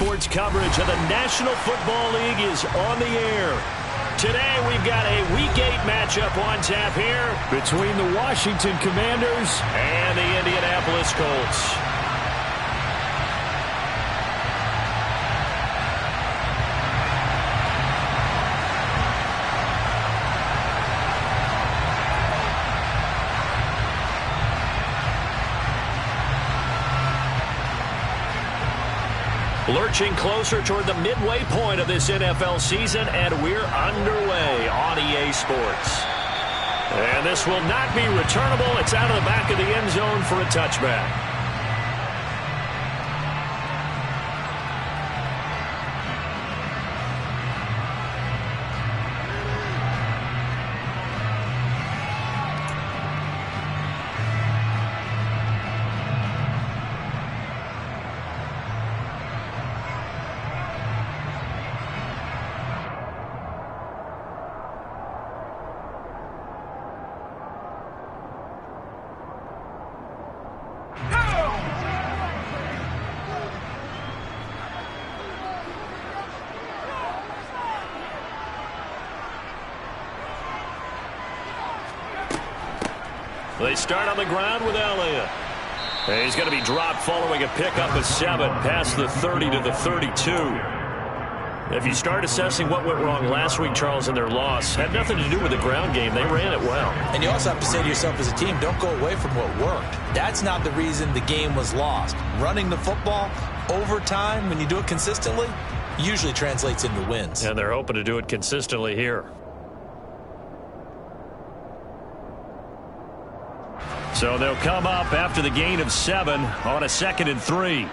Sports coverage of the National Football League is on the air. Today we've got a Week 8 matchup on tap here between the Washington Commanders and the Indianapolis Colts. Lurching closer toward the midway point of this NFL season, and we're underway on EA Sports. And this will not be returnable. It's out of the back of the end zone for a touchback. They start on the ground with Elliott. And he's going to be dropped following a pickup of 7 past the 30 to the 32. If you start assessing what went wrong last week, Charles, in their loss, had nothing to do with the ground game. They ran it well. And you also have to say to yourself as a team, don't go away from what worked. That's not the reason the game was lost. Running the football over time, when you do it consistently, usually translates into wins. And they're hoping to do it consistently here. So they'll come up after the gain of 7 on a 2nd and 3.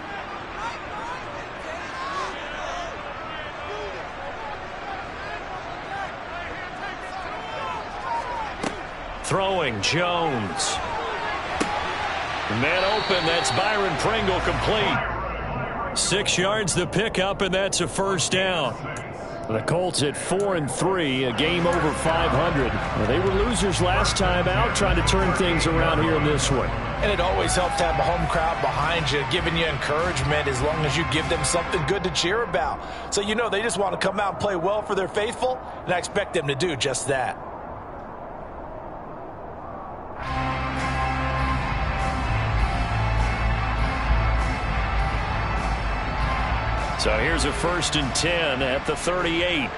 Throwing Jones. Man open, that's Byron Pringle complete. 6 yards the pickup, and that's a first down. The Colts at 4-3, a game over 500. Well, they were losers last time out, trying to turn things around here in this one. And it always helps to have a home crowd behind you, giving you encouragement as long as you give them something good to cheer about. So you know they just want to come out and play well for their faithful, and I expect them to do just that. So here's a 1st and 10 at the 38.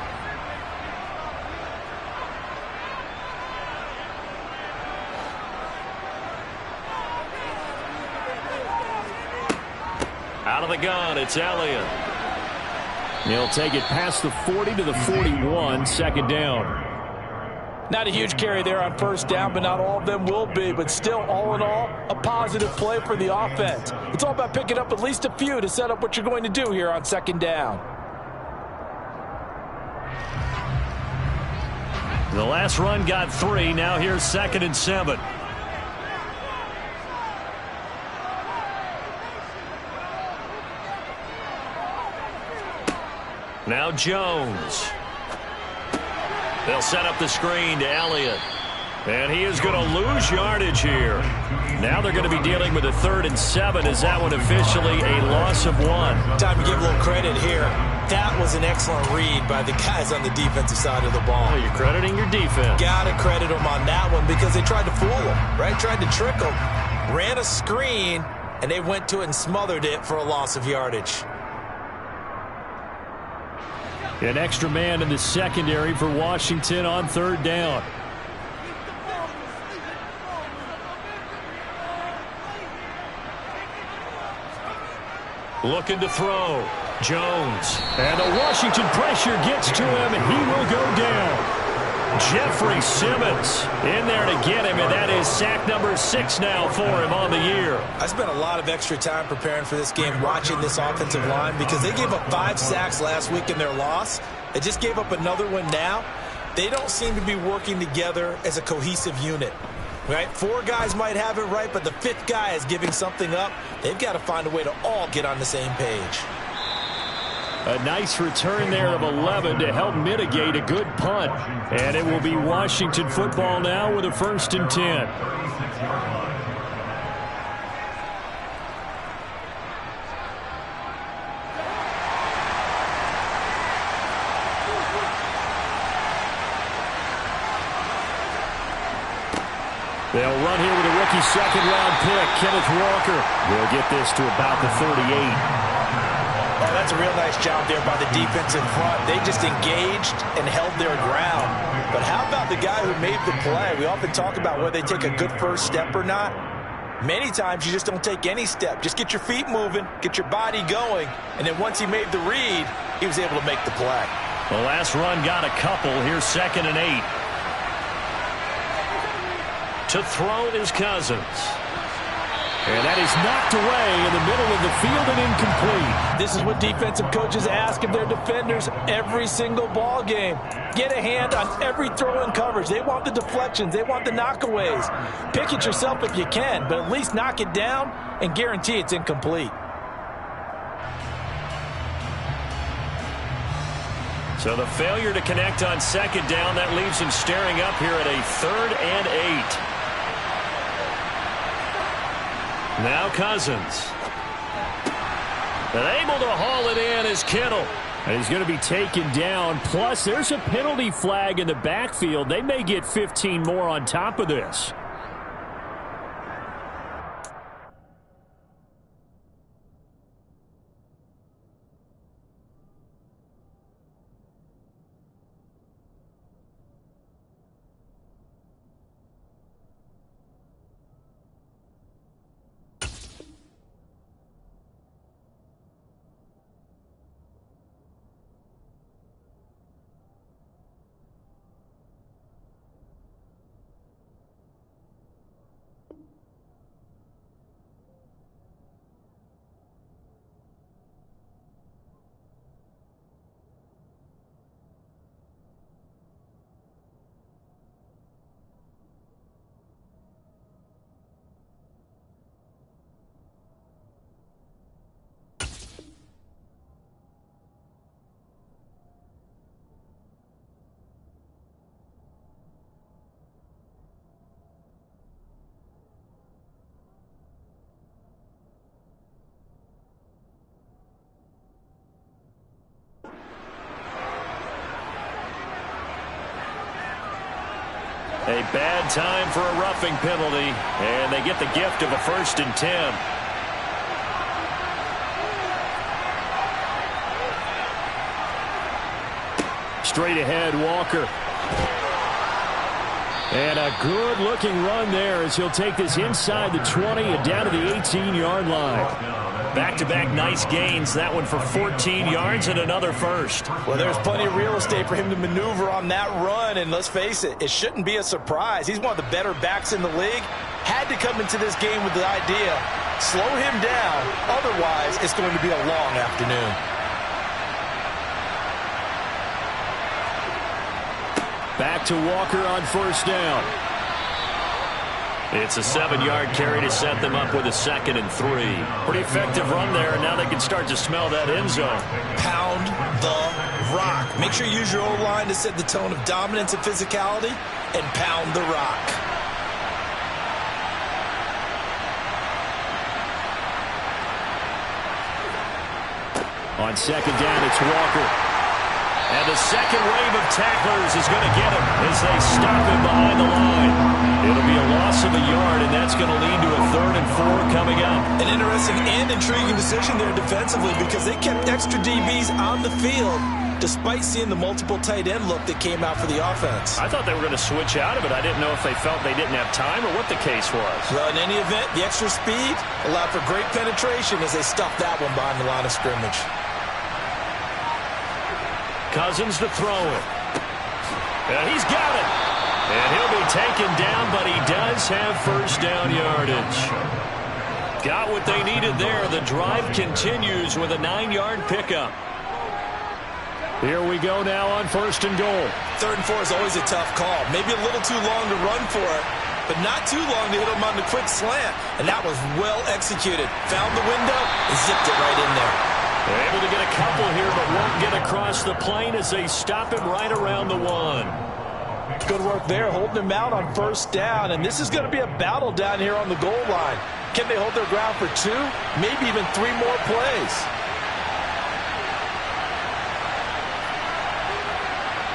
Out of the gun, it's Elliott. He'll take it past the 40 to the 41, 2nd down. Not a huge carry there on 1st down, but not all of them will be. But still, all in all, a positive play for the offense. It's all about picking up at least a few to set up what you're going to do here on 2nd down. The last run got 3. Now here's 2nd and 7. Now Jones. They'll set up the screen to Elliott. And he is going to lose yardage here. Now they're going to be dealing with a 3rd and 7. Is that one officially a loss of 1? Time to give a little credit here. That was an excellent read by the guys on the defensive side of the ball. Oh, you're crediting your defense. Got to credit them on that one because they tried to fool them, right? Tried to trick them. Ran a screen, and they went to it and smothered it for a loss of yardage. An extra man in the secondary for Washington on 3rd down. Looking to throw. Jones. And the Washington pressure gets to him, and he will go down. Jeffrey Simmons in there to get him, and that is sack number 6 now for him on the year. I spent a lot of extra time preparing for this game, watching this offensive line, because they gave up 5 sacks last week in their loss. They just gave up another one now. They don't seem to be working together as a cohesive unit. Right? 4 guys might have it right, but the 5th guy is giving something up. They've got to find a way to all get on the same page. A nice return there of 11 to help mitigate a good punt. And it will be Washington football now with a 1st and 10. They'll run here with a rookie second-round pick, Kenneth Walker. They'll get this to about the 38. Oh, that's a real nice job there by the defense in front. They just engaged and held their ground. But how about the guy who made the play? We often talk about whether they take a good first step or not. Many times you just don't take any step. Just get your feet moving, get your body going, and then once he made the read, he was able to make the play. The last run got a couple. Here's 2nd and 8. To throw is Cousins. And that is knocked away in the middle of the field and incomplete. This is what defensive coaches ask of their defenders every single ball game. Get a hand on every throw in coverage. They want the deflections. They want the knockaways. Pick it yourself if you can, but at least knock it down and guarantee it's incomplete. So the failure to connect on 2nd down, that leaves him staring up here at a 3rd and 8. Now Cousins. And able to haul it in is Kittle. And he's going to be taken down. Plus, there's a penalty flag in the backfield. They may get 15 more on top of this. A bad time for a roughing penalty, and they get the gift of a 1st and 10. Straight ahead, Walker. And a good-looking run there as he'll take this inside the 20 and down to the 18-yard line. Back-to-back nice gains. That one for 14 yards and another 1st. Well, there's plenty of real estate for him to maneuver on that run, and let's face it, it shouldn't be a surprise. He's one of the better backs in the league. Had to come into this game with the idea, slow him down, otherwise it's going to be a long afternoon. Back to Walker on 1st down. It's a 7-yard carry to set them up with a 2nd and 3. Pretty effective run there, and now they can start to smell that end zone. Pound the rock. Make sure you use your O-line to set the tone of dominance and physicality, and pound the rock. On 2nd down, it's Walker. And the second wave of tacklers is going to get him as they stop him behind the line. It'll be a loss of a yard, and that's going to lead to a 3rd and 4 coming up. An interesting and intriguing decision there defensively because they kept extra DBs on the field despite seeing the multiple tight end look that came out for the offense. I thought they were going to switch out of it. I didn't know if they felt they didn't have time or what the case was. Well, in any event, the extra speed allowed for great penetration as they stuffed that one behind the line of scrimmage. Cousins to throw it. And he's got it. And he'll be taken down, but he does have 1st down yardage. Got what they needed there. The drive continues with a 9-yard pickup. Here we go now on 1st and goal. 3rd and 4 is always a tough call. Maybe a little too long to run for it, but not too long to hit him on the quick slant. And that was well executed. Found the window and zipped it right in there. They're able to get a couple here, but won't get across the plane as they stop him right around the 1. Good work there, holding him out on 1st down. And this is going to be a battle down here on the goal line. Can they hold their ground for 2, maybe even 3 more plays?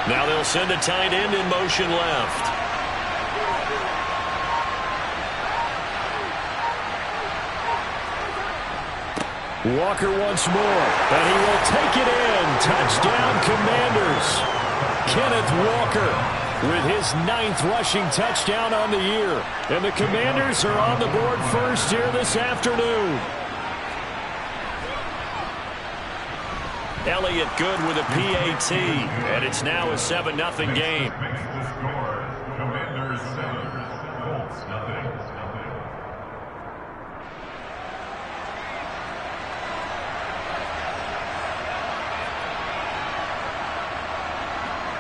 Now they'll send a tight end in motion left. Walker once more, and he will take it in. Touchdown, Commanders. Kenneth Walker with his 9th rushing touchdown on the year. And the Commanders are on the board first here this afternoon. Elliott good with a PAT, and it's now a 7-0 game. Commanders 7, Colts nothing.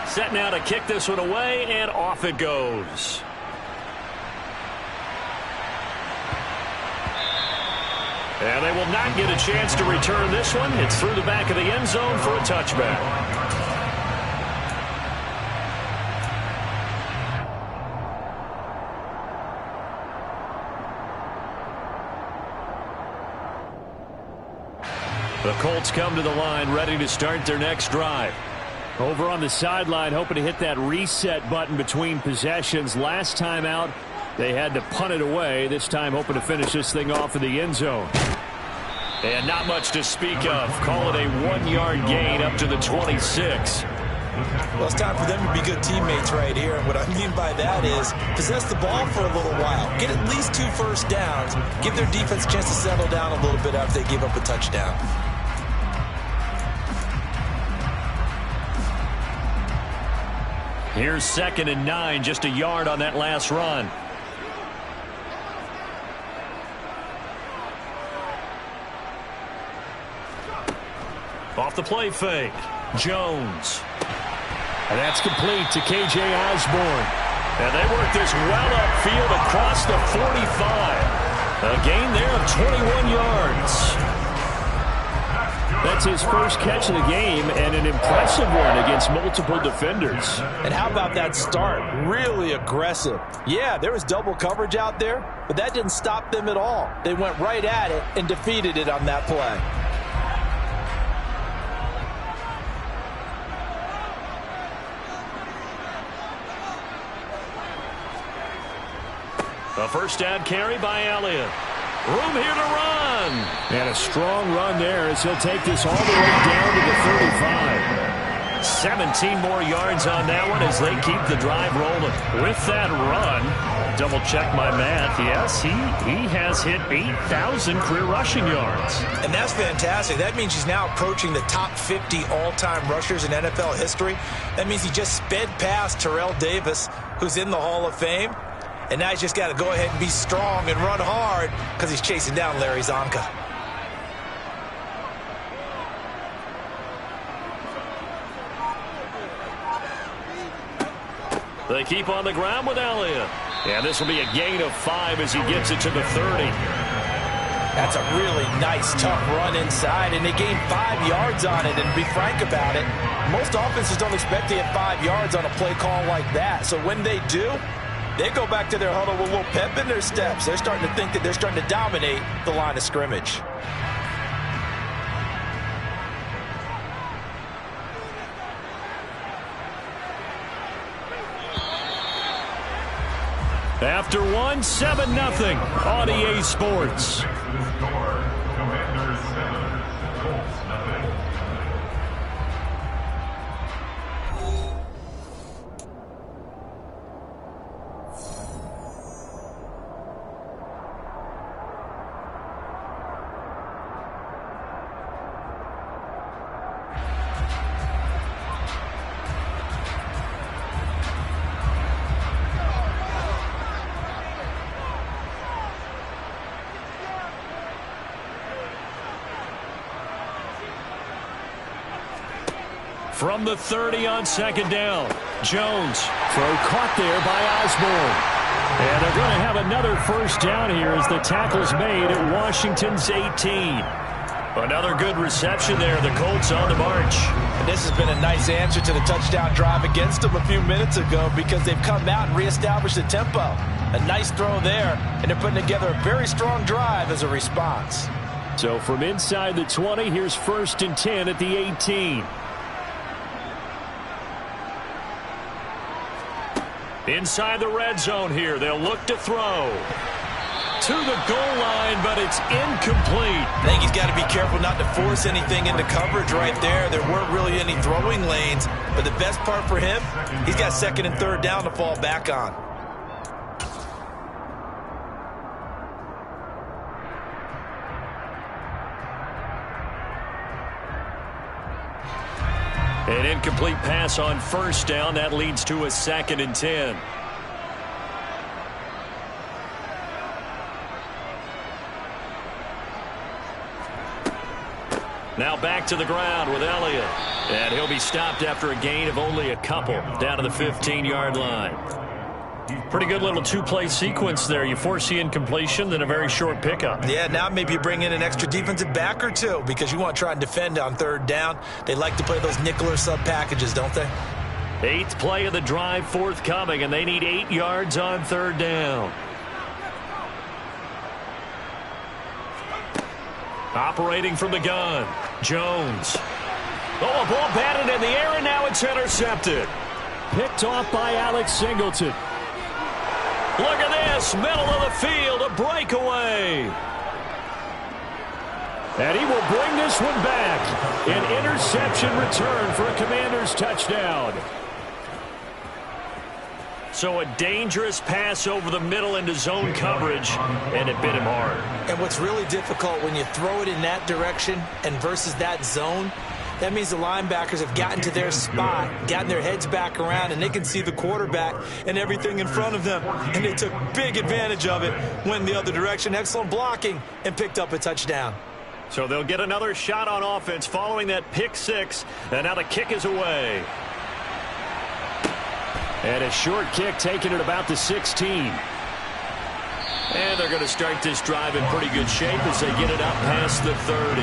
Set now to kick this one away, and off it goes. And they will not get a chance to return this one. It's through the back of the end zone for a touchback. The Colts come to the line, ready to start their next drive. Over on the sideline, hoping to hit that reset button between possessions. Last time out, they had to punt it away. This time, hoping to finish this thing off in the end zone. And not much to speak of. Call it a 1-yard gain up to the 26. Well, it's time for them to be good teammates right here. And what I mean by that is possess the ball for a little while. Get at least 2 first downs. Give their defense a chance to settle down a little bit after they give up a touchdown. Here's 2nd and 9, just a yard on that last run. Off the play fake. Jones. And that's complete to K.J. Osborne. And they work this well upfield across the 45. A gain there of 21 yards. That's his first catch of the game, and an impressive one against multiple defenders. And how about that start? Really aggressive. Yeah, there was double coverage out there, but that didn't stop them at all. They went right at it and defeated it on that play. A first down carry by Elliott. Room here to run. And a strong run there as he'll take this all the way down to the 35. 17 more yards on that one as they keep the drive rolling. With that run, double check my math. Yes, he has hit 8,000 career rushing yards. And that's fantastic. That means he's now approaching the top 50 all-time rushers in NFL history. That means he just sped past Terrell Davis, who's in the Hall of Fame. And now he's just got to go ahead and be strong and run hard because he's chasing down Larry Zonka. They keep on the ground with Elliott. And this will be a gain of 5 as he gets it to the 30. That's a really nice, tough run inside, and they gained 5 yards on it. And to be frank about it, most offenses don't expect to get 5 yards on a play call like that. So when they do, they go back to their huddle with a little pep in their steps. They're starting to think that they're starting to dominate the line of scrimmage. After 1, 7-0 on EA Sports. Commanders 7, Colts nothing. From the 30 on 2nd down. Jones. Throw caught there by Osborne. And they're going to have another first down here as the tackle's made at Washington's 18. Another good reception there. The Colts on the march. And this has been a nice answer to the touchdown drive against them a few minutes ago because they've come out and reestablished the tempo. A nice throw there, and they're putting together a very strong drive as a response. So from inside the 20, here's 1st and 10 at the 18. Inside the red zone here. They'll look to throw. to the goal line, but it's incomplete. I think he's got to be careful not to force anything into coverage right there. There weren't really any throwing lanes, but the best part for him, he's got second and third down to fall back on. An incomplete pass on first down. That leads to a 2nd and 10. Now back to the ground with Elliott. And he'll be stopped after a gain of only a couple down to the 15-yard line. Pretty good little two-play sequence there. You force the incompletion, then a very short pickup. Yeah, now maybe you bring in an extra defensive back or two because you want to try and defend on third down. They like to play those nickel or sub packages, don't they? 8th play of the drive forthcoming, and they need 8 yards on third down. Operating from the gun, Jones. Oh, a ball batted in the air, and now it's intercepted. Picked off by Alex Singleton. Look at this, middle of the field, a breakaway. And he will bring this one back. An interception return for a Commanders touchdown. So a dangerous pass over the middle into zone coverage, and it bit him hard. And what's really difficult when you throw it in that direction and versus that zone, that means the linebackers have gotten to their spot, gotten their heads back around, and they can see the quarterback and everything in front of them. And they took big advantage of it, went in the other direction, excellent blocking, and picked up a touchdown. So they'll get another shot on offense following that pick six, and now the kick is away. And a short kick taken at about the 16. And they're going to start this drive in pretty good shape as they get it up past the 30.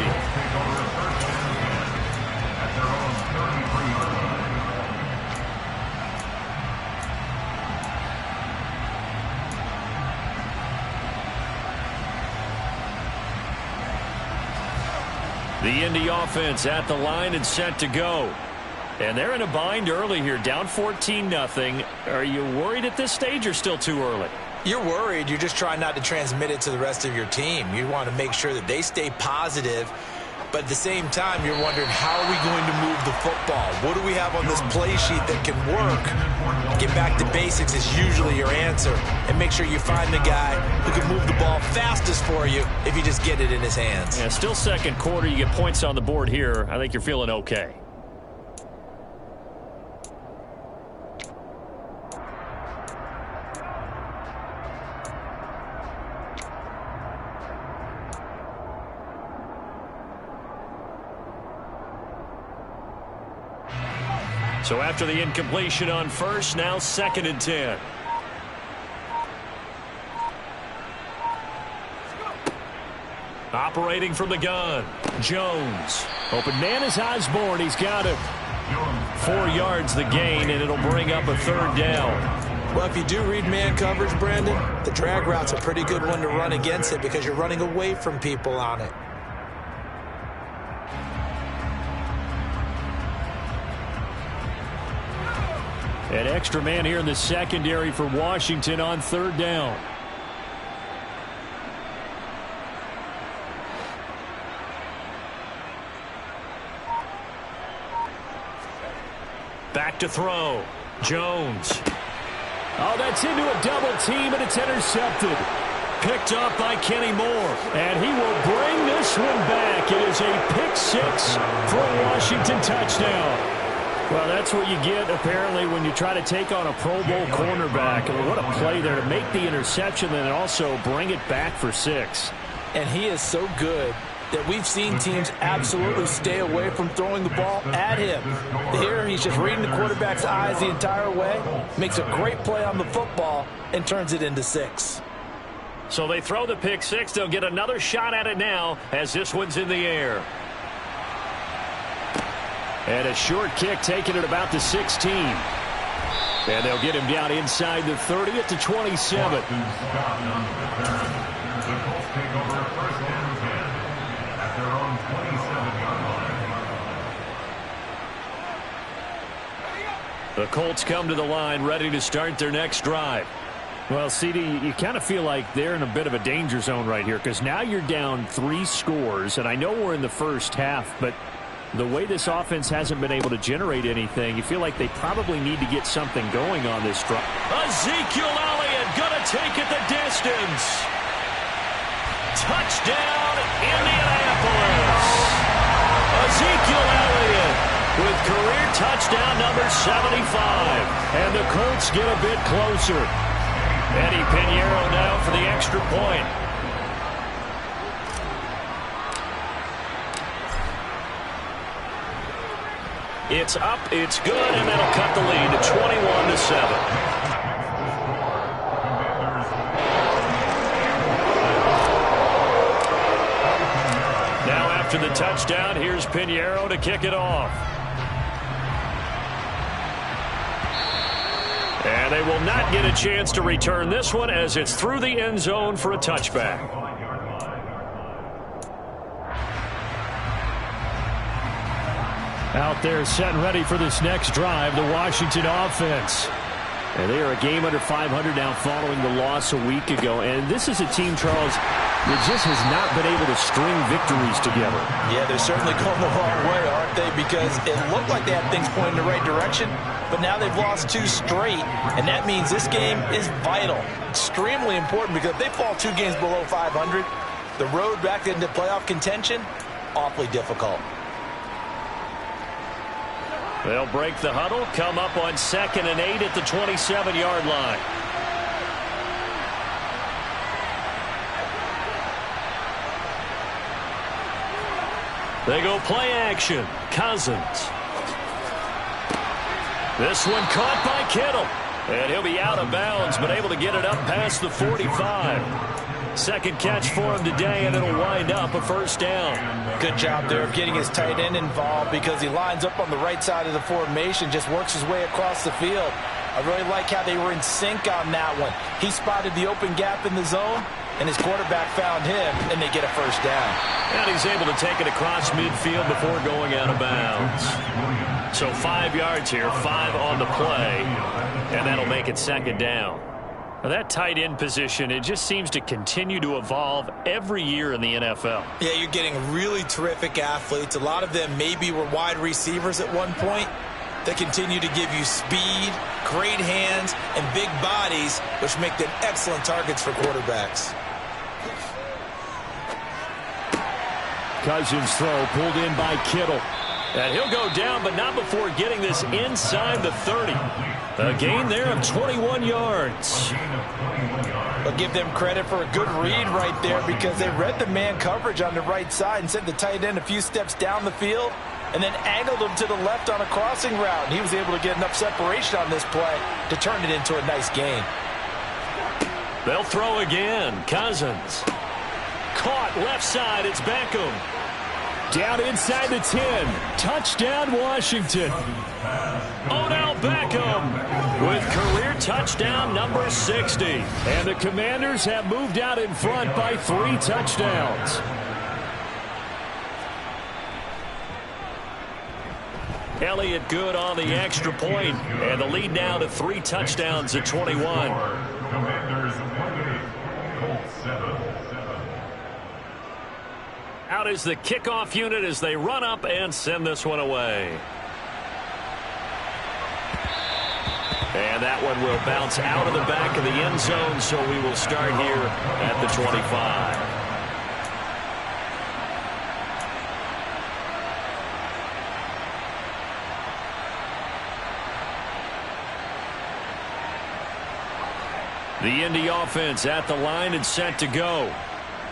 The Indy offense at the line and set to go. And they're in a bind early here, down 14-0. Are you worried at this stage or still too early? You're worried. You're just trying not to transmit it to the rest of your team. You want to make sure that they stay positive. But at the same time, you're wondering, how are we going to move the football? What do we have on this play sheet that can work? Get back to basics is usually your answer. And make sure you find the guy who can move the ball fastest for you if you just get it in his hands. Yeah, still second quarter. You get points on the board here. I think you're feeling okay. So after the incompletion on first, now 2nd and 10. Operating from the gun, Jones. Open man is Osborne. He's got it. 4 yards the gain, and it'll bring up a third down. Well, if you do read man coverage, Brandon, the drag route's a pretty good one to run against it because you're running away from people on it. An extra man here in the secondary for Washington on third down. Back to throw. Jones. Oh, that's into a double team, and it's intercepted. Picked up by Kenny Moore. And he will bring this one back. It is a pick six for a Washington touchdown. Well, that's what you get, apparently, when you try to take on a Pro Bowl cornerback. I mean, what a play there to make the interception and also bring it back for 6. And he is so good that we've seen teams absolutely stay away from throwing the ball at him. Here, he's just reading the quarterback's eyes the entire way, makes a great play on the football, and turns it into 6. So they throw the pick six. They'll get another shot at it now as this one's in the air. And a short kick taken at about the 16. And they'll get him down inside the 30 at the 27. The Colts come to the line ready to start their next drive. Well, CD, you kind of feel like they're in a bit of a danger zone right here because now you're down 3 scores, and I know we're in the first half, but the way this offense hasn't been able to generate anything, you feel like they probably need to get something going on this drive. Ezekiel Elliott going to take it the distance. Touchdown, Indianapolis. Ezekiel Elliott with career touchdown number 75. And the Colts get a bit closer. Eddie Pinheiro now for the extra point. It's up, it's good, and that'll cut the lead to 21-7. Now after the touchdown, here's Pinheiro to kick it off. And they will not get a chance to return this one as it's through the end zone for a touchback. Out there set and ready for this next drive, the Washington offense. And they are a game under 500 now following the loss a week ago. And this is a team, Charles, that just has not been able to string victories together. Yeah, they're certainly going the wrong way, aren't they? Because it looked like they had things pointing in the right direction, but now they've lost 2 straight, and that means this game is vital, extremely important, because if they fall 2 games below 500, the road back into playoff contention, awfully difficult. They'll break the huddle, come up on 2nd and 8 at the 27-yard line. They go play action. Cousins. This one caught by Kittle. And he'll be out of bounds, but able to get it up past the 45. Second catch for him today, and it'll wind up a first down. Good job there of getting his tight end involved because he lines up on the right side of the formation, just works his way across the field. I really like how they were in sync on that one. He spotted the open gap in the zone, and his quarterback found him, and they get a first down. And he's able to take it across midfield before going out of bounds. So 5 yards here, 5 on the play, and that'll make it second down. Now that tight end position, it just seems to continue to evolve every year in the NFL. Yeah, you're getting really terrific athletes. A lot of them maybe were wide receivers at one point. They continue to give you speed, great hands, and big bodies, which make them excellent targets for quarterbacks. Cousins throw pulled in by Kittle. And he'll go down, but not before getting this inside the 30. A gain there of 21 yards. But give them credit for a good read right there because they read the man coverage on the right side and sent the tight end a few steps down the field and then angled him to the left on a crossing route. He was able to get enough separation on this play to turn it into a nice gain. They'll throw again. Cousins. Caught left side. It's Beckham. Down inside the 10. Touchdown, Washington. Odell Beckham with career touchdown number 60. And the Commanders have moved out in front by 3 touchdowns. Elliott good on the extra point, and the lead now to 3 touchdowns at 21. Commanders 28, Colts 7. Out is the kickoff unit as they run up and send this one away. And that one will bounce out of the back of the end zone, so we will start here at the 25. The Indy offense at the line and set to go.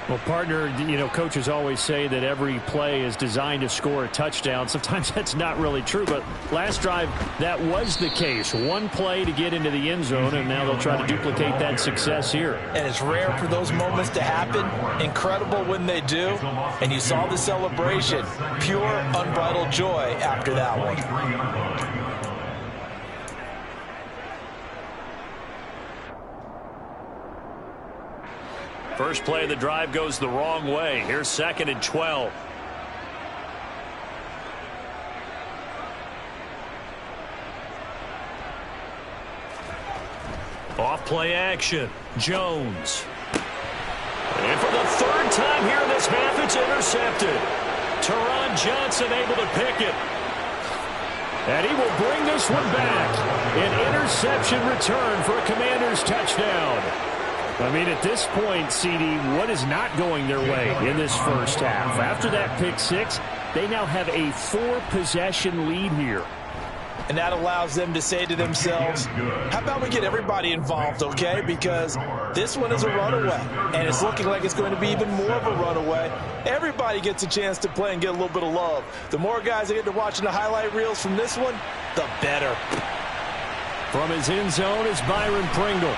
Well, partner, you know, coaches always say that every play is designed to score a touchdown. Sometimes that's not really true, but last drive, that was the case. One play to get into the end zone, and now they'll try to duplicate that success here. And it's rare for those moments to happen. Incredible when they do. And you saw the celebration. Pure, unbridled joy after that one. First play of the drive goes the wrong way. Here's 2nd and 12. Off play action. Jones. And for the third time here in this half, it's intercepted. Teron Johnson able to pick it. And he will bring this one back. An interception return for a Commanders touchdown. I mean, at this point, CD, what is not going their way in this first half? After that pick six, they now have a 4-possession lead here. And that allows them to say to themselves, how about we get everybody involved, okay? Because this one is a runaway, and it's looking like it's going to be even more of a runaway. Everybody gets a chance to play and get a little bit of love. The more guys that get to watching the highlight reels from this one, the better. From his end zone is Byron Pringle.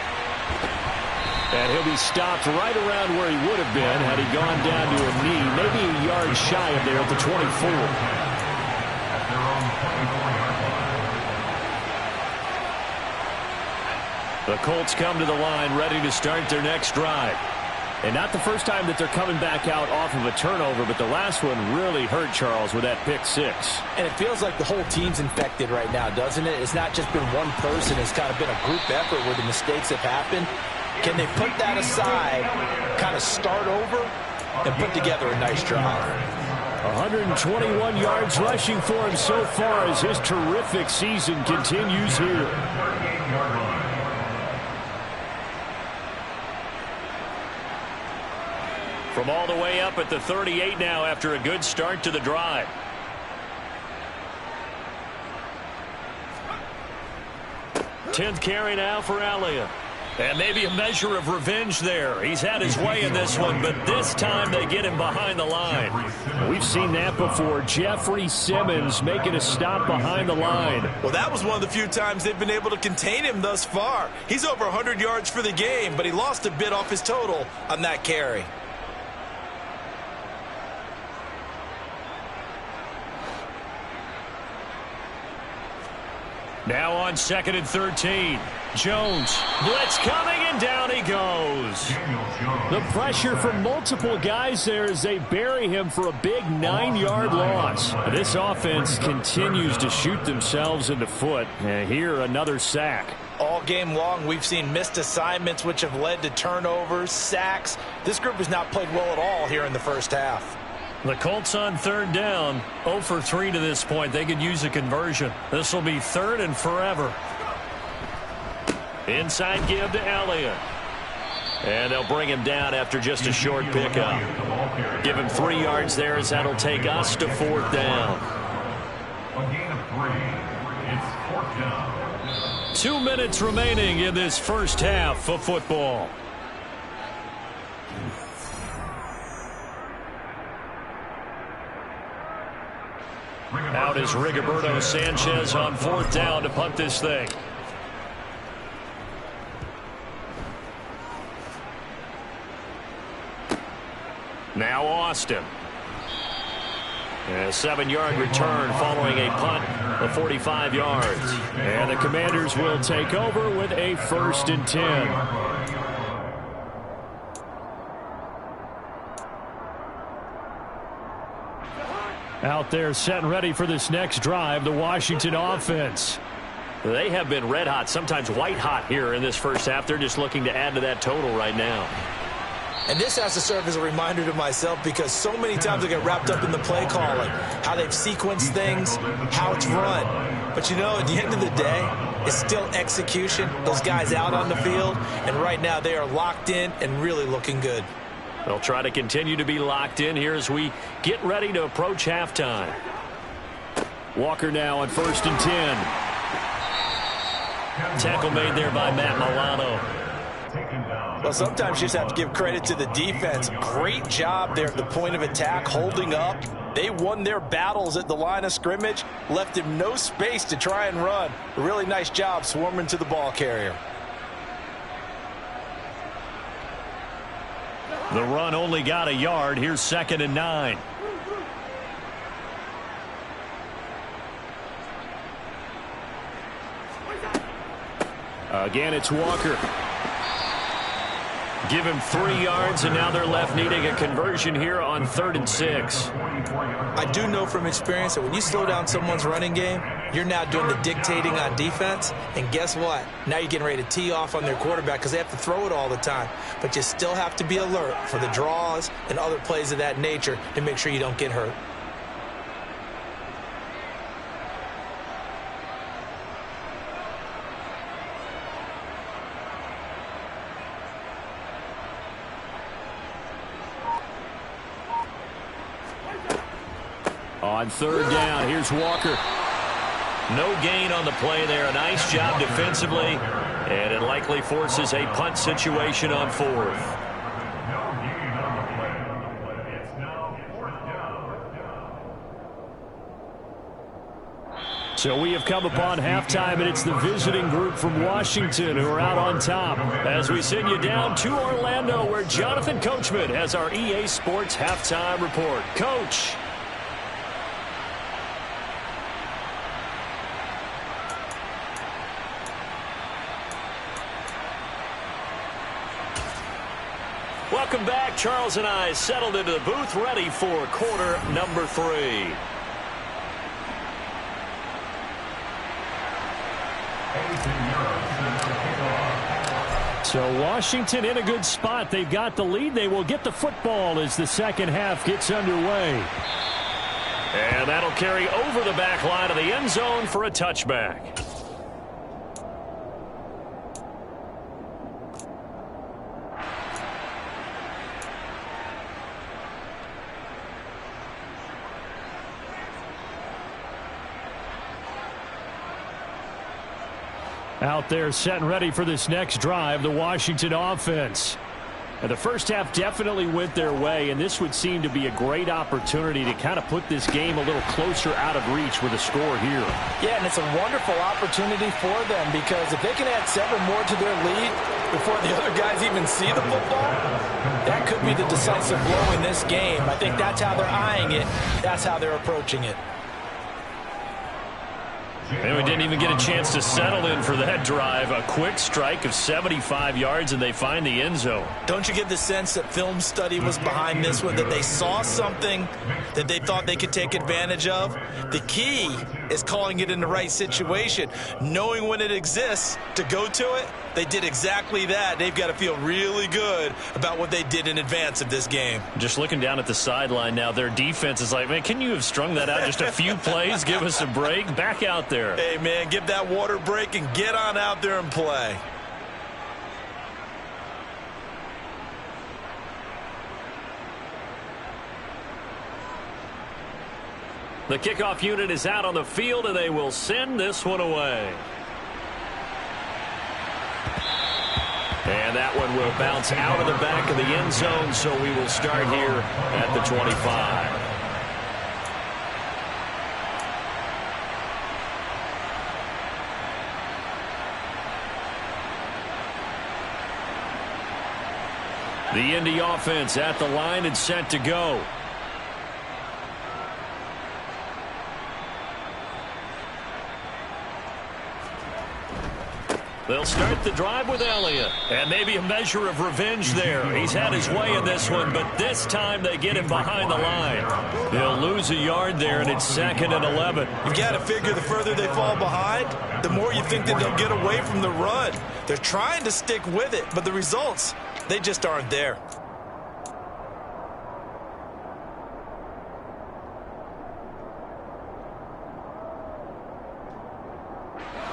And he'll be stopped right around where he would have been had he gone down to a knee, maybe a yard shy of there at the 24. The Colts come to the line ready to start their next drive. And not the first time that they're coming back out off of a turnover, but the last one really hurt Charles with that pick six. And it feels like the whole team's infected right now, doesn't it? It's not just been one person. It's kind of been a group effort where the mistakes have happened. Can they put that aside, kind of start over, and put together a nice drive? 121 yards rushing for him so far as his terrific season continues here. From all the way up at the 38 now after a good start to the drive. Tenth carry now for Elliott. And maybe a measure of revenge there. He's had his way in this one, but this time they get him behind the line. We've seen that before. Jeffrey Simmons making a stop behind the line. Well, that was one of the few times they've been able to contain him thus far. He's over 100 yards for the game, but he lost a bit off his total on that carry. Now on 2nd and 13. Jones, blitz coming, and down he goes. The pressure from multiple guys there as they bury him for a big 9-yard loss. This offense continues to shoot themselves in the foot. And here, another sack. All game long, we've seen missed assignments, which have led to turnovers, sacks. This group has not played well at all here in the first half. The Colts on 3rd down, 0 for 3 to this point. They could use a conversion. This will be 3rd and forever. Inside give to Elliott. And they'll bring him down after just a short pickup. Give him 3 yards there as that'll take us to 4th down. A gain of 3. It's 4th down. 2 minutes remaining in this first half of football. Out is Rigoberto Sanchez on 4th down to punt this thing. Now Austin. A 7-yard return following a punt of 45 yards. And the Commanders will take over with a 1st and 10. Out there set and ready for this next drive, the Washington offense. They have been red hot, sometimes white hot here in this first half. They're just looking to add to that total right now. And this has to serve as a reminder to myself because so many times I get wrapped up in the play calling, how they've sequenced things, how it's run. But, you know, at the end of the day, it's still execution. Those guys out on the field, and right now they are locked in and really looking good. They'll try to continue to be locked in here as we get ready to approach halftime. Walker now on 1st and 10. Tackle made there by Matt Milano. Well, sometimes you just have to give credit to the defense. Great job there at the point of attack, holding up. They won their battles at the line of scrimmage, left him no space to try and run. A really nice job swarming to the ball carrier. The run only got a yard. Here's 2nd and 9. Again, it's Walker. Give him 3 yards, and now they're left needing a conversion here on 3rd and 6. I do know from experience that when you slow down someone's running game, You're now doing the dictating on defense, and guess what? Now you're getting ready to tee off on their quarterback because they have to throw it all the time. But you still have to be alert for the draws and other plays of that nature to make sure you don't get hurt. On third down, here's Walker. No gain on the play there. A nice job defensively, and it likely forces a punt situation on fourth. So we have come upon halftime, and it's the visiting group from Washington who are out on top. As we send you down to Orlando, where Jonathan Coachman has our EA Sports halftime report. Coach. Welcome back. Charles and I settled into the booth, ready for quarter number 3. So Washington in a good spot. They've got the lead. They will get the football as the second half gets underway. And that'll carry over the back line of the end zone for a touchback. Out there set and ready for this next drive, the Washington offense. And the first half definitely went their way, and this would seem to be a great opportunity to kind of put this game a little closer out of reach with a score here. Yeah, and it's a wonderful opportunity for them because if they can add 7 more to their lead before the other guys even see the football, that could be the decisive blow in this game. I think that's how they're eyeing it. That's how they're approaching it. And we didn't even get a chance to settle in for that drive. A quick strike of 75 yards, and they find the end zone. Don't you get the sense that film study was behind this one, that they saw something that they thought they could take advantage of? The key is calling it in the right situation, knowing when it exists to go to it. They did exactly that. They've got to feel really good about what they did in advance of this game. Just looking down at the sideline now, their defense is like, man, can you have strung that out just a few plays? Give us a break. Back out there. Hey, man, give that water break and get on out there and play. The kickoff unit is out on the field, and they will send this one away. And that one will bounce out of the back of the end zone, so we will start here at the 25. The Indy offense at the line and set to go. They'll start the drive with Elliott. And maybe a measure of revenge there. He's had his way in this one, but this time they get him behind the line. They'll lose a yard there, and it's 2nd and 11. You've got to figure the further they fall behind, the more you think that they'll get away from the run. They're trying to stick with it, but the results, they just aren't there.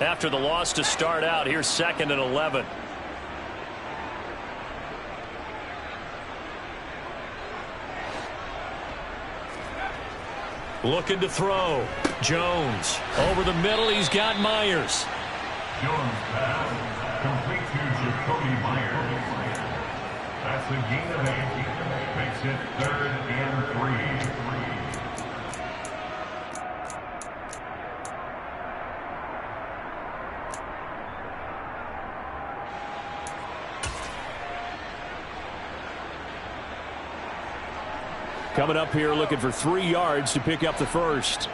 After the loss to start out, here's 2nd and 11. Looking to throw. Jones. Over the middle, he's got Myers. Jones pass. Complete to Jacoby Myers. That's a gain of 8. Makes it 3rd and 3. Coming up here looking for 3 yards to pick up the first.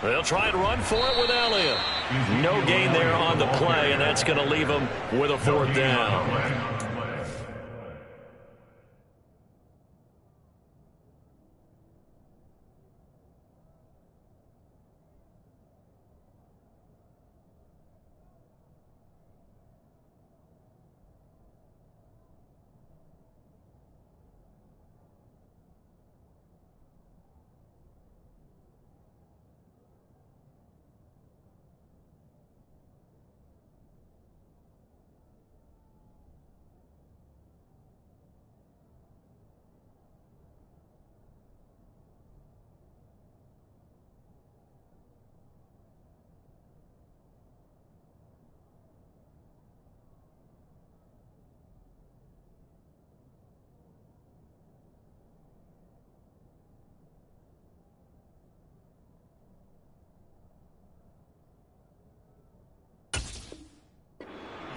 They'll try and run for it with Elliott. No gain there on the play, and that's going to leave them with a 4th down.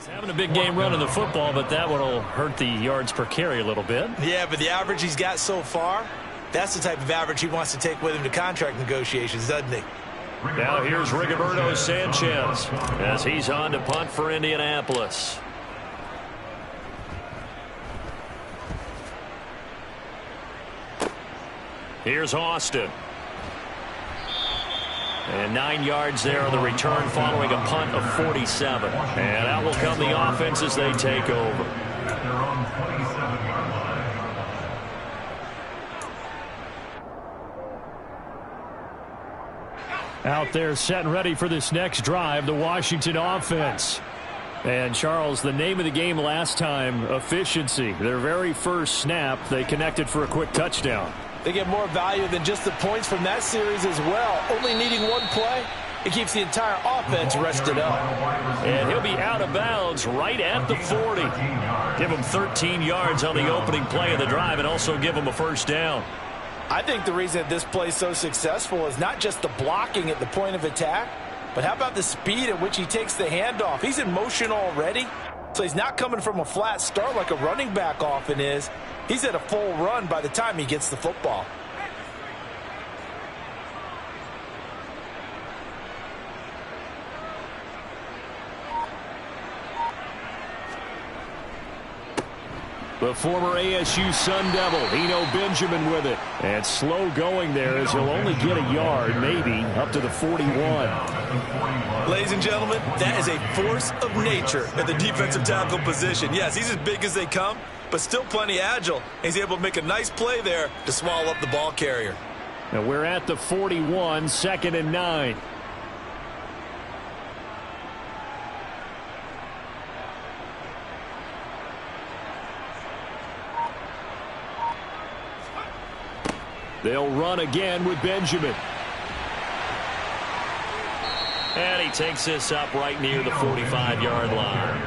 Having a big game running the football, but that one will hurt the yards per carry a little bit. Yeah, but the average he's got so far, that's the type of average he wants to take with him to contract negotiations, doesn't he? Now here's Rigoberto Sanchez as he's on to punt for Indianapolis. Here's Austin. And 9 yards there on the return following a punt of 47. And out will come the offense as they take over. At their own 27-yard line. Out there set and ready for this next drive, the Washington offense. And, Charles, the name of the game last time, efficiency. Their very first snap, they connected for a quick touchdown. They get more value than just the points from that series as well. Only needing one play, it keeps the entire offense rested up. And he'll be out of bounds right at the 40. Give him 13 yards on the opening play of the drive and also give him a first down. I think the reason that this play is so successful is not just the blocking at the point of attack, but how about the speed at which he takes the handoff? He's in motion already, so he's not coming from a flat start like a running back often is. He's at a full run by the time he gets the football. The former ASU Sun Devil, Eno Benjamin with it. And slow going there as he'll only get a yard, maybe, up to the 41. Ladies and gentlemen, that is a force of nature at the defensive tackle position. Yes, he's as big as they come, but still plenty agile. He's able to make a nice play there to swallow up the ball carrier. Now we're at the 41, 2nd and 9. They'll run again with Benjamin. And he takes this up right near the 45-yard line.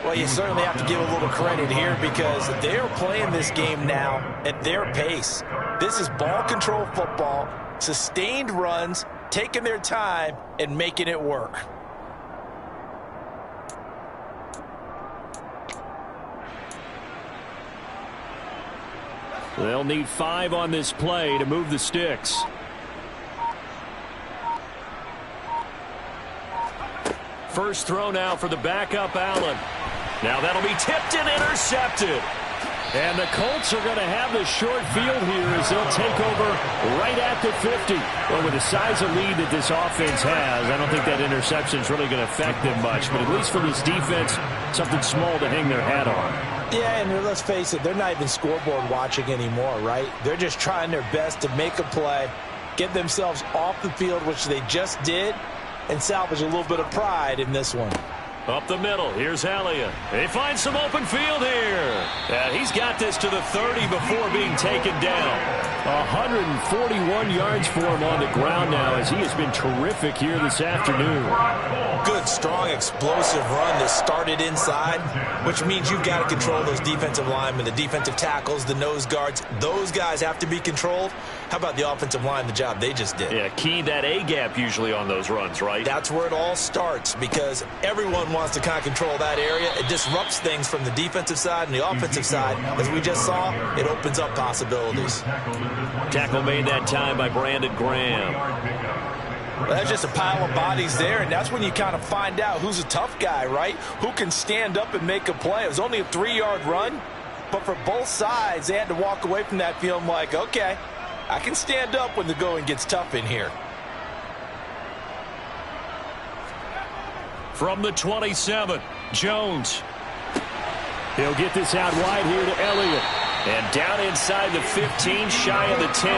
Well, you certainly have to give a little credit here because they're playing this game now at their pace. This is ball control football, sustained runs, taking their time and making it work. They'll need 5 on this play to move the sticks. First throw now for the backup Allen. Now that'll be tipped and intercepted. And the Colts are going to have the short field here as they'll take over right at the 50. Well, with the size of lead that this offense has, I don't think that interception is really going to affect them much. But at least for this defense, something small to hang their hat on. Yeah, and let's face it, they're not even scoreboard watching anymore, right? They're just trying their best to make a play, get themselves off the field, which they just did, and salvage a little bit of pride in this one. Up the middle, here's Elliott. He finds some open field here. He's got this to the 30 before being taken down. 141 yards for him on the ground now as he has been terrific here this afternoon. Good, strong, explosive run that started inside, which means you've got to control those defensive linemen, the defensive tackles, the nose guards. Those guys have to be controlled. How about the offensive line, the job they just did? Yeah, key that A-gap usually on those runs, right? That's where it all starts because everyone wants to kind of control that area. It disrupts things from the defensive side and the offensive side. As we just saw, it opens up possibilities. Tackle made that time by Brandon Graham. Well, that's just a pile of bodies there, and that's when you kind of find out who's a tough guy, right? Who can stand up and make a play. It was only a 3-yard run, but for both sides, they had to walk away from that feeling like, okay, I can stand up when the going gets tough in here. From the 27, Jones. He'll get this out wide here to Elliott. And down inside the 15, shy of the 10.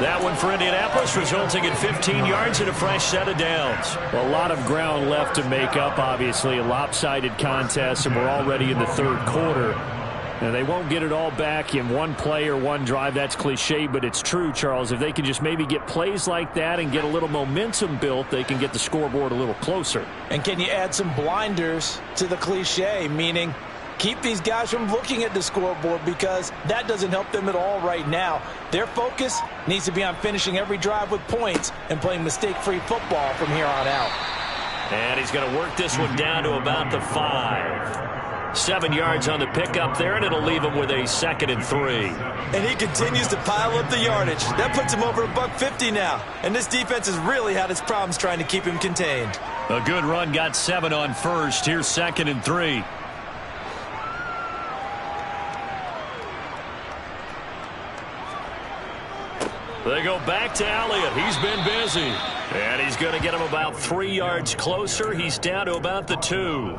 That one for Indianapolis, resulting in 15 yards and a fresh set of downs. A lot of ground left to make up, obviously. A lopsided contest, and we're already in the third quarter. And they won't get it all back in one play or one drive. That's cliche, but it's true, Charles. If they can just maybe get plays like that and get a little momentum built, they can get the scoreboard a little closer. And can you add some blinders to the cliche, meaning keep these guys from looking at the scoreboard because that doesn't help them at all right now. Their focus needs to be on finishing every drive with points and playing mistake-free football from here on out. And he's going to work this one down to about the 5. 7 yards on the pickup there, and it'll leave him with a 2nd and 3. And he continues to pile up the yardage. That puts him over $150 now. And this defense has really had its problems trying to keep him contained. A good run, got 7 on first. Here's 2nd and 3. They go back to Elliott. He's been busy. And he's going to get him about 3 yards closer. He's down to about the 2.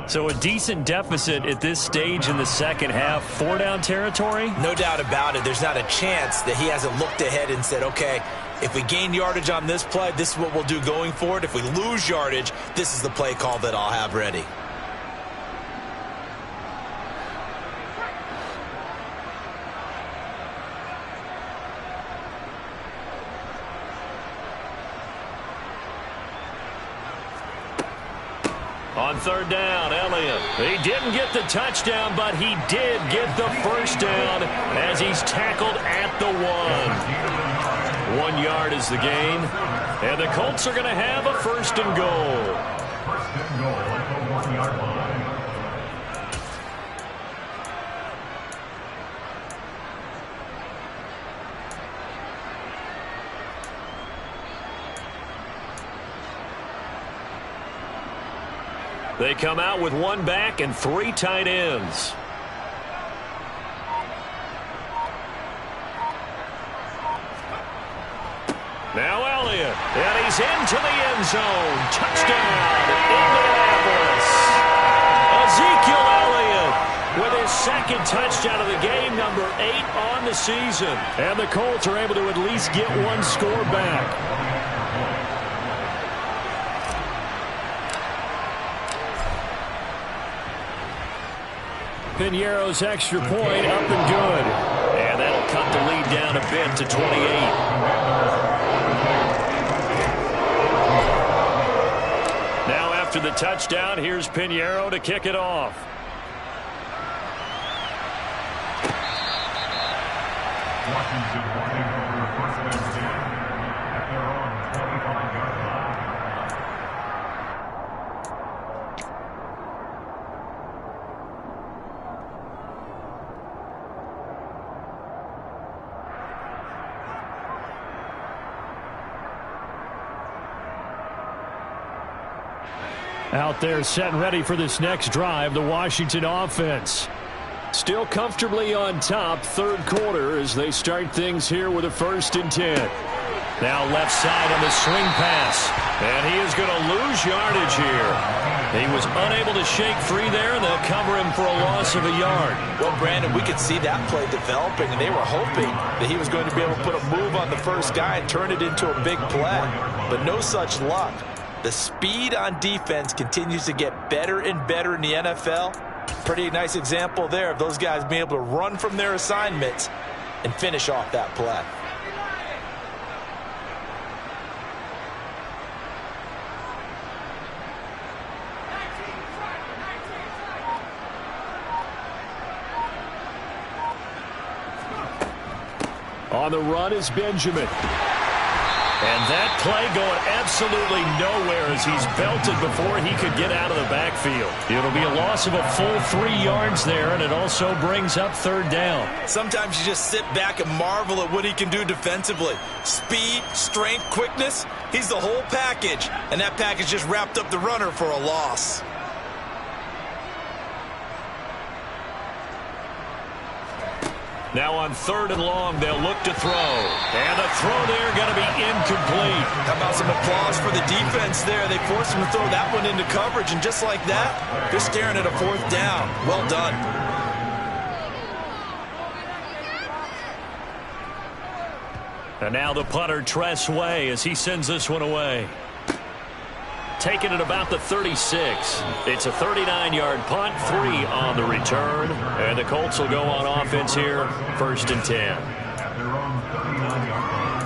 So a decent deficit at this stage in the second half. 4-down territory? No doubt about it. There's not a chance that he hasn't looked ahead and said, okay, if we gain yardage on this play, this is what we'll do going forward. If we lose yardage, this is the play call that I'll have ready. On 3rd down, Elliott. He didn't get the touchdown, but he did get the first down as he's tackled at the 1. 1 yard is the gain. And the Colts are going to have a 1st and goal. 1st and goal at the 1-yard line. They come out with 1 back and 3 tight ends. Now Elliott, and he's into the end zone. Touchdown, Indianapolis. Ezekiel Elliott with his 2nd touchdown of the game, number 8 on the season. And the Colts are able to at least get 1 score back. Piñeiro's extra point up and good. And that'll cut the lead down a bit to 28. Now after the touchdown, here's Piñeiro to kick it off. Washington running over 1st and 10 at their own 25-yard line. Out there set and ready for this next drive, the Washington offense. Still comfortably on top, 3rd quarter as they start things here with a 1st and 10. Now left side on the swing pass. And he is going to lose yardage here. He was unable to shake free there, and they'll cover him for a loss of a yard. Well, Brandon, we could see that play developing, and they were hoping that he was going to be able to put a move on the first guy and turn it into a big play. But no such luck. The speed on defense continues to get better and better in the NFL. Pretty nice example there of those guys being able to run from their assignments and finish off that play. On the run is Benjamin. And that play going absolutely nowhere as he's belted before he could get out of the backfield. It'll be a loss of a full 3 yards there, and it also brings up 3rd down. Sometimes you just sit back and marvel at what he can do defensively. Speed, strength, quickness, he's the whole package. And that package just wrapped up the runner for a loss. Now on 3rd and long, they'll look to throw. And the throw there going to be incomplete. How about some applause for the defense there? They forced him to throw that one into coverage, and just like that, they're staring at a 4th down. Well done. And now the punter, Tress Way, as he sends this one away. Taking it about the 36. It's a 39-yard punt, 3 on the return. And the Colts will go on offense here, 1st and 10. At their own 39-yard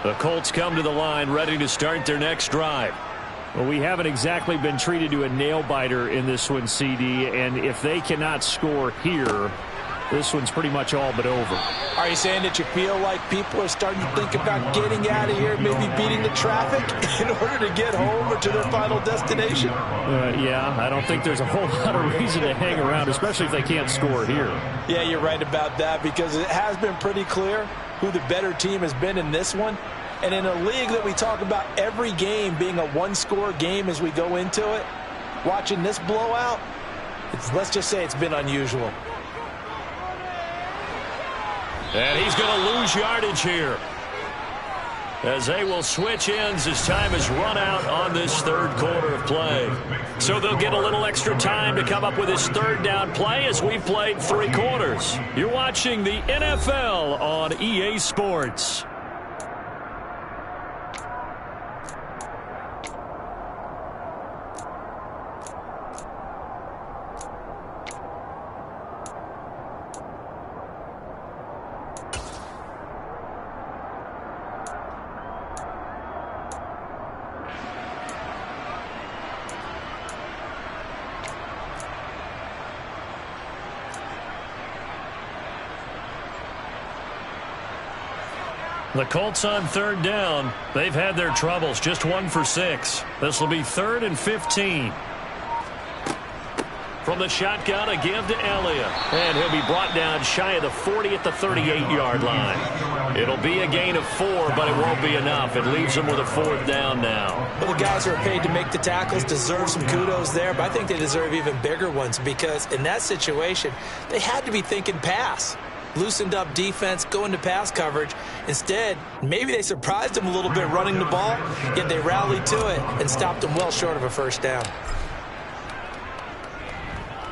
line. The Colts come to the line ready to start their next drive. Well, we haven't exactly been treated to a nail-biter in this one, CD, and if they cannot score here, this one's pretty much all but over. Are you saying that you feel like people are starting to think about getting out of here, maybe beating the traffic in order to get home or to their final destination? Yeah, I don't think there's a whole lot of reason to hang around, especially if they can't score here. Yeah, you're right about that, because it has been pretty clear who the better team has been in this one. And in a league that we talk about every game being a one-score game as we go into it, watching this blowout, let's just say it's been unusual. And he's going to lose yardage here, as they will switch ends as time has run out on this third quarter of play. So they'll get a little extra time to come up with his third down play as we've played 3 quarters. You're watching the NFL on EA Sports. The Colts on third down. They've had their troubles, just 1 for 6. This will be 3rd and 15. From the shotgun, a give to Elliott. And he'll be brought down shy of the 40 at the 38-yard line. It'll be a gain of 4, but it won't be enough. It leaves them with a 4th down now. Well, the guys who are paid to make the tackles deserve some kudos there, but I think they deserve even bigger ones, because in that situation, they had to be thinking pass. Loosened up defense, going to pass coverage. Instead, maybe they surprised them a little bit running the ball, yet they rallied to it and stopped them well short of a first down.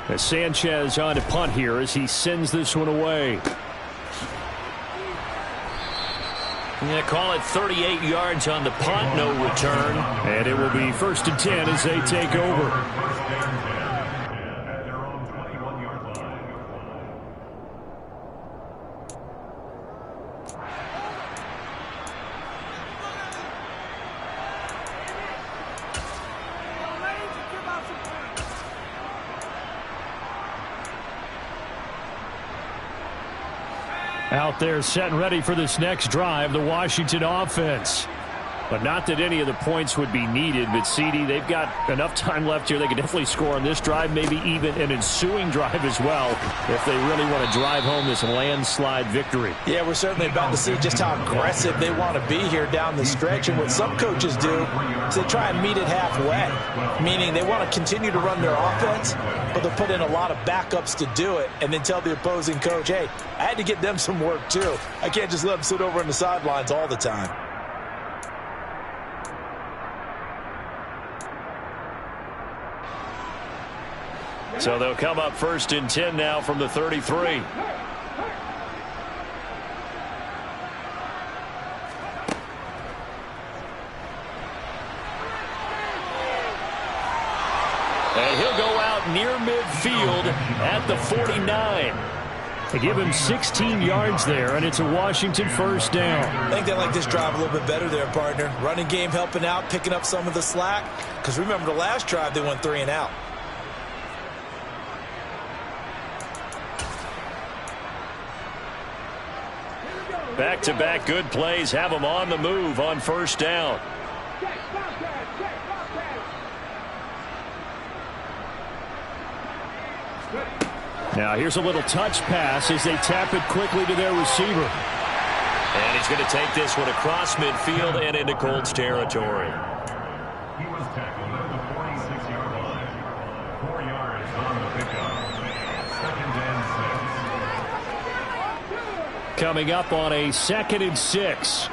As Sanchez on to punt here as he sends this one away. Yeah, call it 38 yards on the punt, no return. And it will be 1st and 10 as they take over. Out there set and ready for this next drive, the Washington offense. But not that any of the points would be needed, but CD, they've got enough time left here. They can definitely score on this drive, maybe even an ensuing drive as well, if they really want to drive home this landslide victory. Yeah, we're certainly about to see just how aggressive they want to be here down the stretch. And what some coaches do is they try and meet it halfway, meaning they want to continue to run their offense, but they'll put in a lot of backups to do it and then tell the opposing coach, hey, I had to get them some work too. I can't just let them sit over on the sidelines all the time. So they'll come up 1st and 10 now from the 33. And he'll go out near midfield at the 49. They give him 16 yards there, and it's a Washington 1st down. I think they like this drive a little bit better there, partner. Running game helping out, picking up some of the slack. Because remember, the last drive they went 3 and out. Back-to-back good plays have them on the move on 1st down. Now here's a little touch pass as they tap it quickly to their receiver. And he's going to take this one across midfield and into Colts territory. He was tackled at the 46-yard line. 4 yards on the pickup. 2nd and 6. Coming up on a 2nd and 6.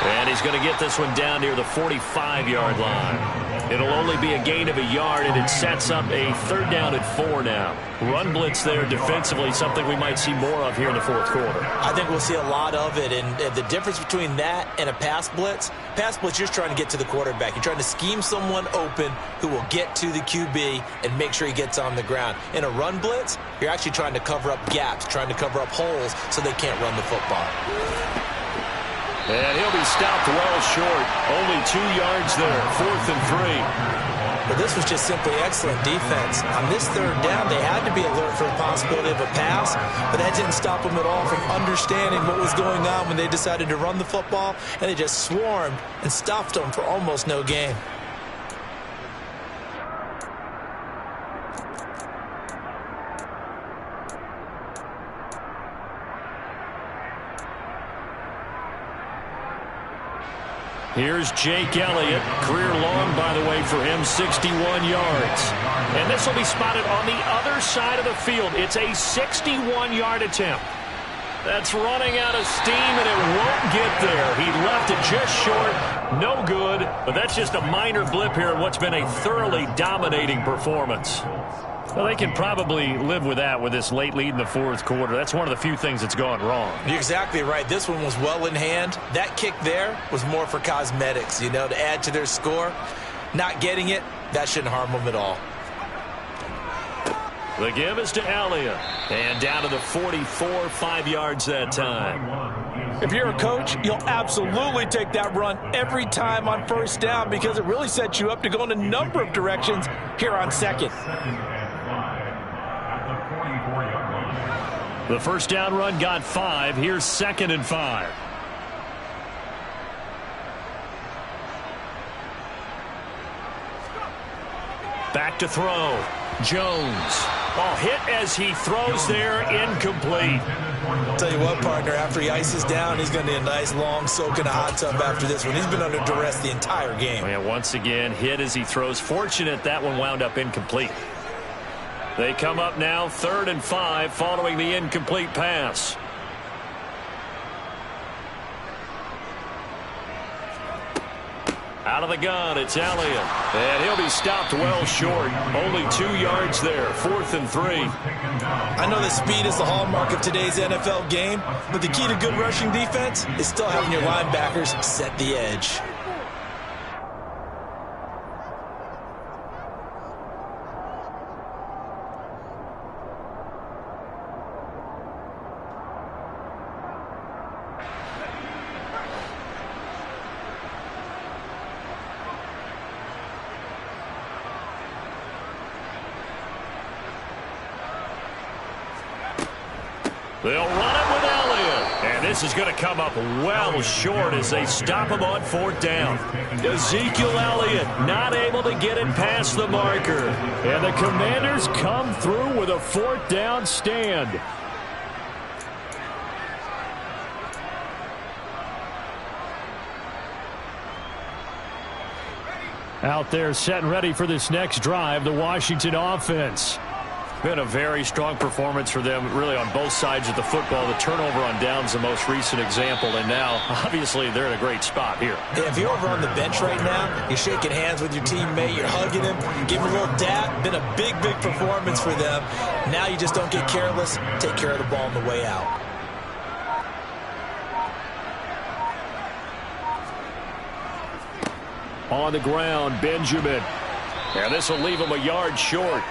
And he's going to get this one down near the 45-yard line. It'll only be a gain of a yard, and it sets up a 3rd down and 4 now. Run blitz there defensively, something we might see more of here in the 4th quarter. I think we'll see a lot of it, and the difference between that and a pass blitz, you're just trying to get to the quarterback. You're trying to scheme someone open who will get to the QB and make sure he gets on the ground. In a run blitz, you're actually trying to cover up gaps, trying to cover up holes so they can't run the football. And he'll be stopped well short. Only 2 yards there, 4th and 3. But this was just simply excellent defense. On this 3rd down, they had to be alert for the possibility of a pass, but that didn't stop them at all from understanding what was going on when they decided to run the football, and they just swarmed and stuffed them for almost no gain. Here's Jake Elliott. Career long, by the way, for him, 61 yards. And this will be spotted on the other side of the field. It's a 61-yard attempt. That's running out of steam, and it won't get there. He left it just short. No good, but that's just a minor blip here in what's been a thoroughly dominating performance. Well, they can probably live with that with this late lead in the 4th quarter. That's one of the few things that's gone wrong. You're exactly right. This one was well in hand. That kick there was more for cosmetics, you know, to add to their score. Not getting it, that shouldn't harm them at all. The give is to Elliott. And down to the 44, 5 yards that time. If you're a coach, you'll absolutely take that run every time on 1st down because it really sets you up to go in a number of directions here on 2nd. The 1st down run got 5. Here's 2nd and 5. Back to throw. Jones. Oh, hit as he throws there, incomplete. Tell you what, partner, after he ices down, he's going to need a nice long soak in a hot tub after this one. He's been under duress the entire game. And once again, hit as he throws. Fortunate that one wound up incomplete. They come up now 3rd and 5 following the incomplete pass. Out of the gun, it's Elliott. And he'll be stopped well short. Only 2 yards there, 4th and 3. I know that speed is the hallmark of today's NFL game, but the key to good rushing defense is still having your linebackers set the edge. They'll run it with Elliott. And this is going to come up well short as they stop him on 4th down. Ezekiel Elliott not able to get it past the marker. And the Commanders come through with a 4th down stand. Out there set and ready for this next drive, the Washington offense. Been a very strong performance for them, really, on both sides of the football. The turnover on downs, the most recent example, and now, obviously, they're in a great spot here. Yeah, if you're over on the bench right now, you're shaking hands with your teammate, you're hugging him, giving him a little dap. Been a big, big performance for them. Now you just don't get careless. Take care of the ball on the way out. On the ground, Benjamin. And this will leave him a yard short.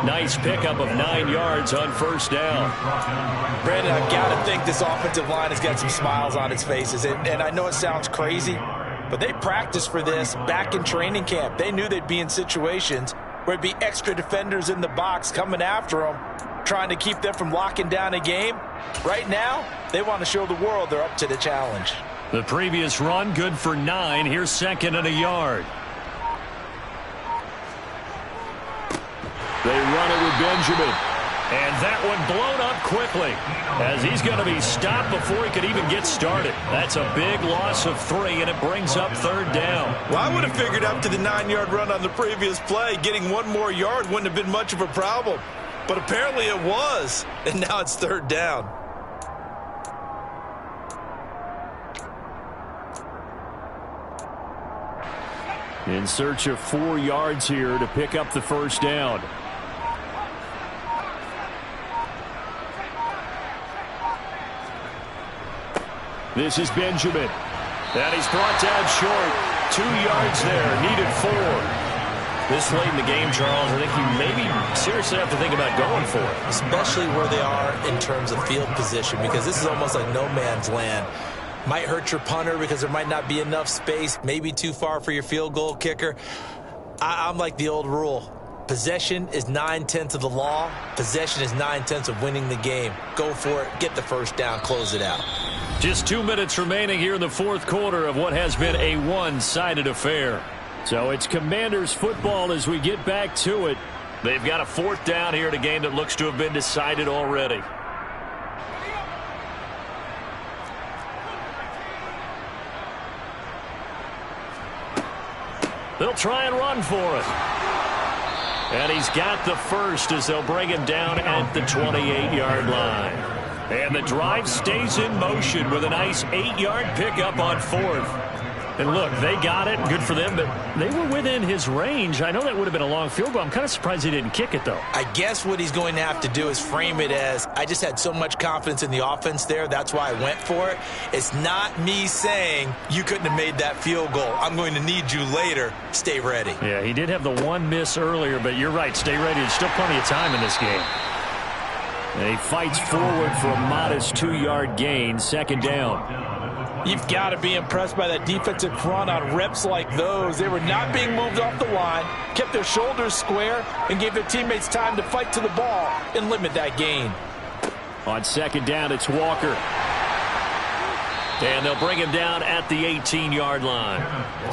Nice pickup of 9 yards on 1st down. Brandon, I've got to think this offensive line has got some smiles on its faces. And I know it sounds crazy, but they practiced for this back in training camp. They knew they'd be in situations where it'd be extra defenders in the box coming after them, trying to keep them from locking down a game. Right now, they want to show the world they're up to the challenge. The previous run, good for 9. Here's 2nd and a yard. They run it with Benjamin. And that one blown up quickly as he's going to be stopped before he could even get started. That's a big loss of 3, and it brings up 3rd down. Well, I would have figured after the 9-yard run on the previous play, getting 1 more yard wouldn't have been much of a problem. But apparently it was, and now it's 3rd down. In search of 4 yards here to pick up the 1st down. This is Benjamin. And he's brought down short. 2 yards there. Needed 4. This late in the game, Charles, I think you maybe seriously have to think about going for it. Especially where they are in terms of field position, because this is almost like no man's land. Might hurt your punter because there might not be enough space, maybe too far for your field goal kicker. I'm like the old rule. Possession is 9/10 of the law. Possession is 9/10 of winning the game. Go for it. Get the first down. Close it out. Just 2 minutes remaining here in the fourth quarter of what has been a one-sided affair. So it's Commanders football as we get back to it. They've got a fourth down here in a game that looks to have been decided already. They'll try and run for it. And he's got the first as they'll bring him down at the 28-yard line. And the drive stays in motion with a nice 8-yard pickup on fourth. And look, they got it. Good for them, but they were within his range. I know that would have been a long field goal. I'm kind of surprised he didn't kick it, though. I guess what he's going to have to do is frame it as, I just had so much confidence in the offense there, that's why I went for it. It's not me saying you couldn't have made that field goal. I'm going to need you later. Stay ready. Yeah, he did have the one miss earlier, but you're right. Stay ready. There's still plenty of time in this game. And he fights forward for a modest 2-yard gain, second down. You've got to be impressed by that defensive front on reps like those. They were not being moved off the line, kept their shoulders square, and gave their teammates time to fight to the ball and limit that gain. On second down, it's Walker. And they'll bring him down at the 18-yard line.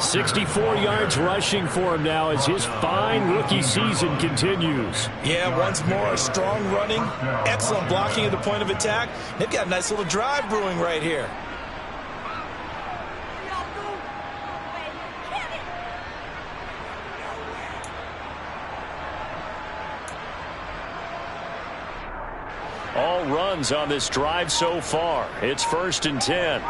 64 yards rushing for him now as his fine rookie season continues. Yeah, once more, strong running, excellent blocking at the point of attack. They've got a nice little drive brewing right here. All runs on this drive so far. It's 1st and 10.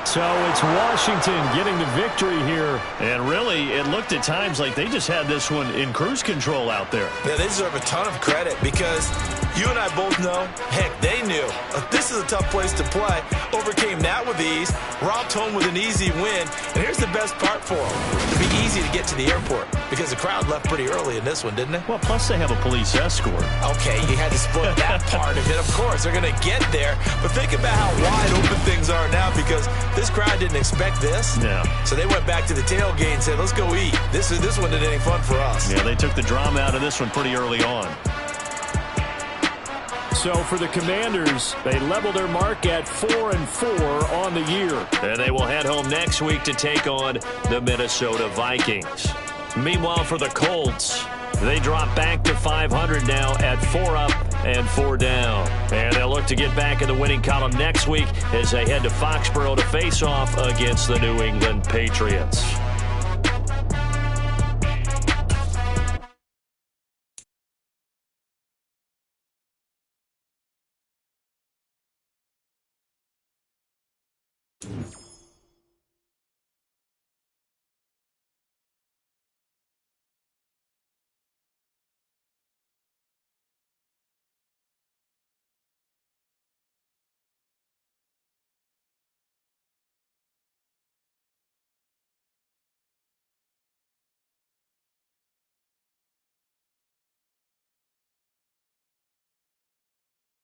So it's Washington getting the victory here. And really, it looked at times like they just had this one in cruise control out there. Yeah, they deserve a ton of credit because you and I both know, heck, they knew. This is a tough place to play. Overcame that with ease. Romped home with an easy win. And here's the best part for them. It'd be easy to get to the airport because the crowd left pretty early in this one, didn't it? Well, plus they have a police escort. Okay, you had to split that part of it. Of course, they're going to get there. But think about how wide open things are now because this crowd didn't expect this. Yeah. So they went back to the tailgate and said, let's go eat. This one didn't any fun for us. Yeah, they took the drama out of this one pretty early on. So for the Commanders, they level their mark at 4-4 on the year. And they will head home next week to take on the Minnesota Vikings. Meanwhile, for the Colts, they drop back to 500 now at 4 up and 4 down. And they'll look to get back in the winning column next week as they head to Foxborough to face off against the New England Patriots. You